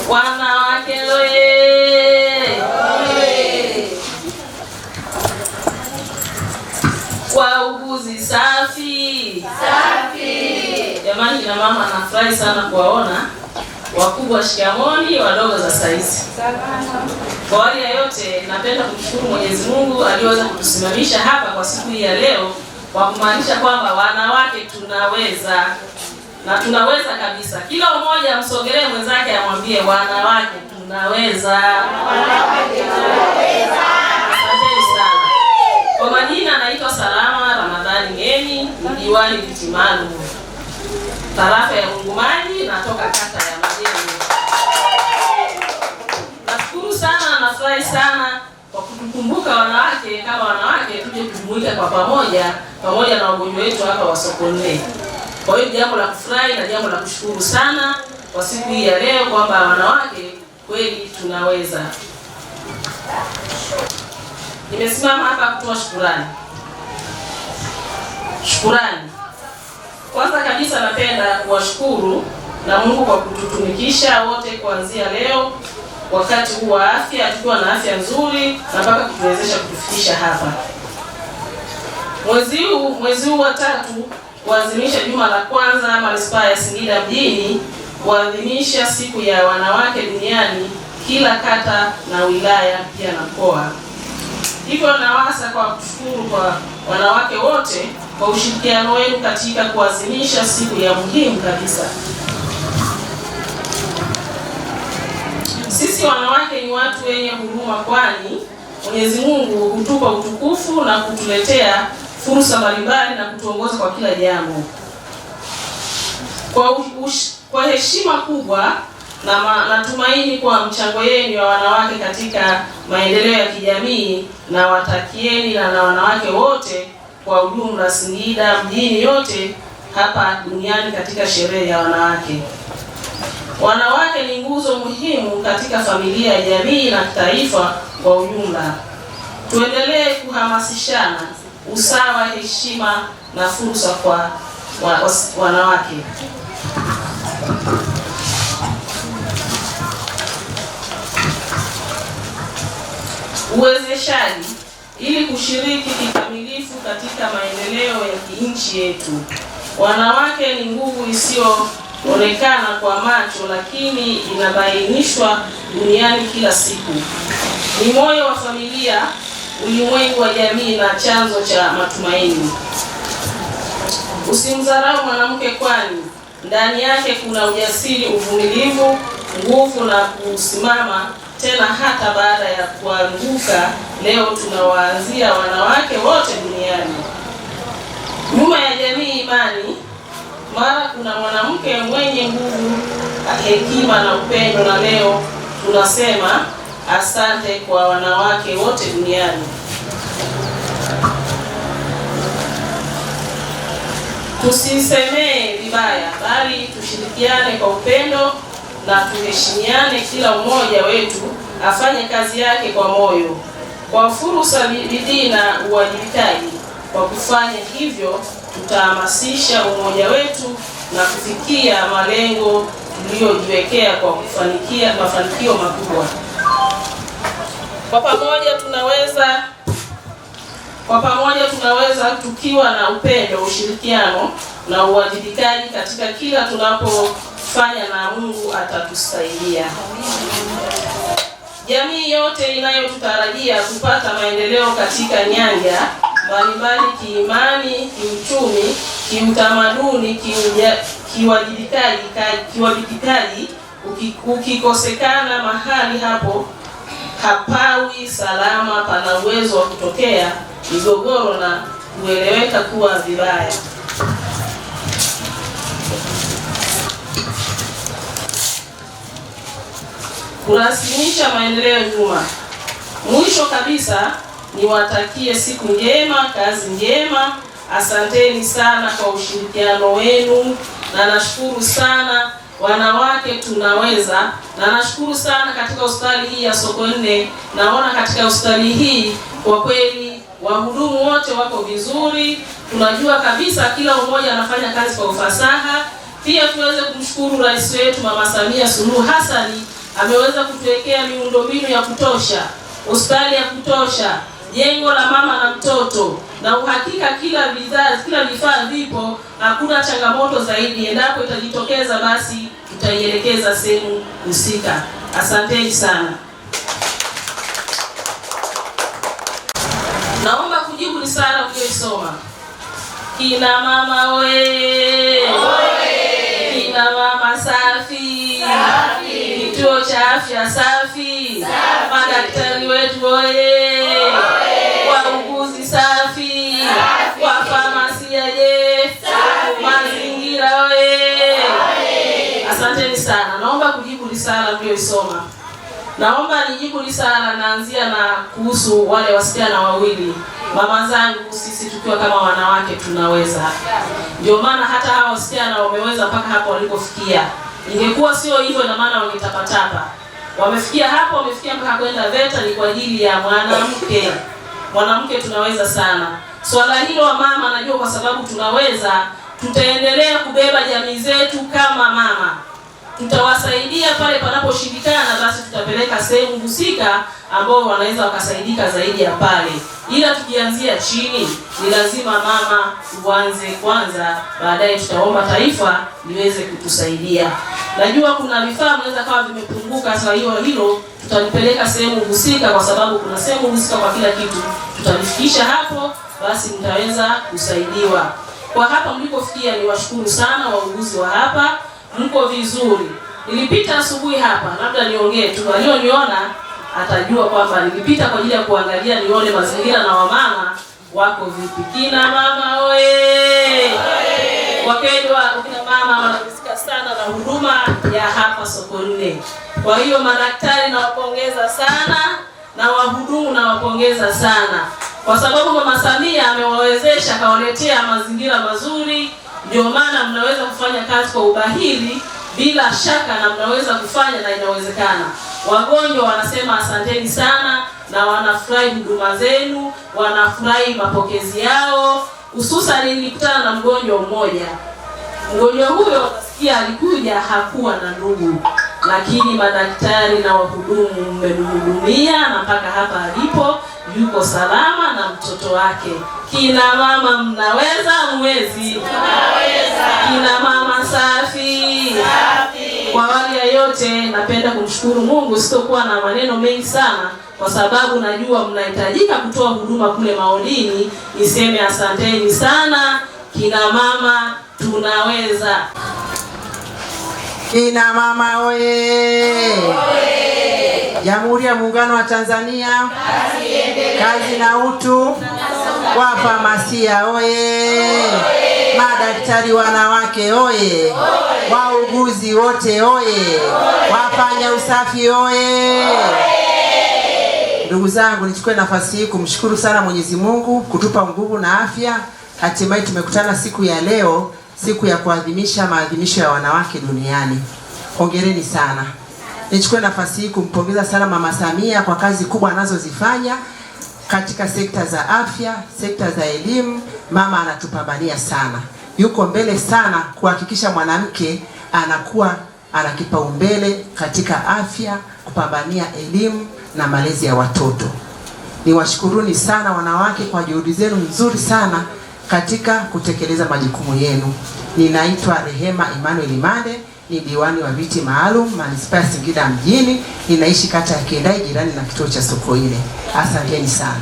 Wanawake oye! Wauguzi safi! Jamani, kina mama nafurahi sana kuwaona. Wakubwa shikamoni, wadogo za saizi. Kwa hali ya yote, napenda kumshukuru Mwenyezi Mungu aliyeweza kutusimamisha hapa kwa siku hii ya leo, kwa kumaanisha kwamba wanawake tunaweza, na tunaweza kabisa. Kila mmoja amsogelee mwenzake amwambie wanawake tunaweza. Asanteni sana. Kwa majina naitwa Salama Ramadhani Ngeni, diwani viti maalum tarafa ya Mungumaji, natoka kata ya Majengo. Nashukuru sana, nafurahi sana kwa kutukumbuka wanawake kama wanawake, tuje kujumuika kwa pamoja na wagonjwa wetu hapa wa Sokoine. Kwa hiyo jambo la kufurahi na jambo la kushukuru sana kwa siku hii ya leo kwamba wanawake kweli tunaweza. Nimesimama hapa kutoa shukrani. Kwanza kabisa napenda kuwashukuru na Mungu kwa kututumikisha wote kuanzia leo wakati huu wa afya, tukiwa na afya nzuri na mpaka kutuwezesha kutufikisha hapa. Mwezi huu wa 3 kuadhimisha juma la kwanza manispaa ya Singida mjini kuadhimisha siku ya wanawake duniani, kila kata na wilaya pia na mkoa. Hivyo nawasa kwa kushukuru kwa wanawake wote kwa ushirikiano wenu katika kuadhimisha siku ya muhimu kabisa. Sisi wanawake ni watu wenye huruma, kwani Mwenyezi Mungu hutupa utukufu na kutuletea fursa mbalimbali na kutuongoza kwa kila jambo. Kwa heshima kubwa na natumaini kwa mchango yenu wa wanawake katika maendeleo ya kijamii, na watakieni na wanawake wote kwa ujumla Singida mjini yote hapa duniani katika sherehe ya wanawake. Wanawake ni nguzo muhimu katika familia ya jamii na taifa kwa ujumla. Tuendelee kuhamasishana usawa, heshima na fursa kwa wanawake. Uwezeshaji ili kushiriki kikamilifu katika maendeleo ya nchi yetu. Wanawake ni nguvu isiyoonekana kwa macho, lakini inabainishwa duniani kila siku. Ni moyo wa familia, ulimwengu wa jamii na chanzo cha matumaini. Usimdharau mwanamke, kwani ndani yake kuna ujasiri, uvumilivu, nguvu na kusimama tena hata baada ya kuanguka. Leo tunawaanzia wanawake wote duniani. Nyuma ya jamii imani, mara kuna mwanamke mwenye nguvu, hekima na upendo, na leo tunasema asante kwa wanawake wote duniani. Tusisemee vibaya, bali tushirikiane kwa upendo na tuheshimiane. Kila mmoja wetu afanye kazi yake kwa moyo, kwa fursa, bidii na uwajibikaji. Kwa kufanya hivyo, tutahamasisha umoja wetu na kufikia malengo tuliyojiwekea kwa kufanikia mafanikio makubwa. Kwa pamoja tunaweza tukiwa na upendo, ushirikiano na uwajibikaji katika kila tunapofanya, na Mungu atatusaidia. Jamii yote inayotutarajia kupata maendeleo katika nyanja mbalimbali, kiimani, kiuchumi, kiutamaduni, kiwajibikaji, ukikosekana mahali hapo hapawi salama, pana uwezo wa kutokea migogoro na kueleweka kuwa vibaya. Kurasimisha maendeleo nyuma. Mwisho kabisa, niwatakie siku njema, kazi njema. Asanteni sana kwa ushirikiano wenu, na nashukuru sana wanawake tunaweza, na nashukuru sana katika hospitali hii ya Sokoine. Naona katika hospitali hii kwa kweli wahudumu wote wako vizuri. Tunajua kabisa kila mmoja anafanya kazi kwa ufasaha, Pia tuweze kumshukuru rais wetu Mama Samia Suluhu Hassan, ameweza kutuwekea miundombinu ya kutosha, hospitali ya kutosha, jengo la mama na mtoto, na uhakika kila vifaa vipo, hakuna changamoto zaidi. Endapo itajitokeza basi tutaielekeza sehemu husika. Asanteni sana. Naomba kujibu risala mlioisoma. Kina mama oye! Kina mama safi! Kituo cha afya safi! Madaktari wetu oye! Wauguzi safi! Wafamasia je? Mazingira oye! Asanteni sana. Naomba kujibu risala mlioisoma. Naomba nijibu risala, naanzia na kuhusu wale wasichana wawili. Mama zangu, sisi tukiwa kama wanawake tunaweza. Ndio maana hata hao wasichana wameweza mpaka hapo walipofikia. Ingekuwa sio hivyo, na maana wangetapatapa. Wamefikia hapo, wamefikia mpaka kwenda VETA, ni kwa ajili ya mwanamke. Mwanamke tunaweza sana. Swala hilo wa mama, najua kwa sababu tunaweza, tutaendelea kubeba jamii zetu kama mama. Tutawasaidia pale panaposhindikana, basi tutapeleka sehemu husika ambao wanaweza wakasaidika zaidi ya pale. Ila tukianzia chini, ni lazima mama uanze kwanza, baadaye tutaomba taifa liweze kutusaidia. Najua kuna vifaa vinaweza kama vimepunguka, sasa hilo tutalipeleka sehemu husika, kwa sababu kuna sehemu husika kwa kila kitu. Tutalifikisha hapo, basi mtaweza kusaidiwa. Kwa hapa mlipofikia, ni washukuru sana wauguzi wa hapa. Mko vizuri. Nilipita asubuhi hapa, labda niongee tu, walioniona atajua kwamba nilipita kwa ajili ya kuangalia nione mazingira na wamama wako vipi. Kina mama oye! Wapendwa, kina mama wanakusika sana na huduma ya hapa Sokoine. Kwa hiyo madaktari nawapongeza sana, na wahudumu nawapongeza sana, kwa sababu Mama Samia amewawezesha, kawaletea mazingira mazuri. Ndio maana mnaweza kufanya kazi kwa ubahili bila shaka, na mnaweza kufanya na inawezekana. Wagonjwa wanasema asanteni sana, na wanafurahi huduma zenu, wanafurahi mapokezi yao. Hususan nilikutana na mgonjwa mmoja. Mgonjwa huyo nasikia alikuja hakuwa na ndugu, lakini madaktari na wahudumu mmemhudumia, na mpaka hapa alipo yuko salama na mtoto wake. Kina mama mnaweza, mwezi? Tunaweza. Kina mama safi. Kwa wale yote, napenda kumshukuru Mungu. Sitokuwa na maneno mengi sana, kwa sababu najua mnahitajika kutoa huduma kule maolini. Niseme asanteni sana. Kina mama tunaweza. Kina mama oye! Jamhuri ya Muungano wa Tanzania, kazi na utu. Wafamasia oye! Madaktari wanawake oye! Wauguzi wote oye! Wafanya usafi oye! Ndugu zangu, nichukue nafasi hii kumshukuru sana Mwenyezi Mungu kutupa nguvu na afya. Hatimaye tumekutana siku ya leo, siku ya kuadhimisha maadhimisho ya wanawake duniani. Hongereni sana. Nichukue nafasi hii kumpongeza sana Mama Samia kwa kazi kubwa anazozifanya katika sekta za afya, sekta za elimu. Mama anatupambania sana. Yuko mbele sana kuhakikisha mwanamke anakuwa ana kipaumbele katika afya, kupambania elimu na malezi ya watoto. Niwashukuruni sana wanawake kwa juhudi zenu nzuri sana katika kutekeleza majukumu yenu. Ninaitwa Rehema Emmanuel Imande, ni diwani wa viti maalum Manispaa ya Singida mjini. Ninaishi kata ya Kendai, jirani na kituo cha Sokoine. Asanteni sana.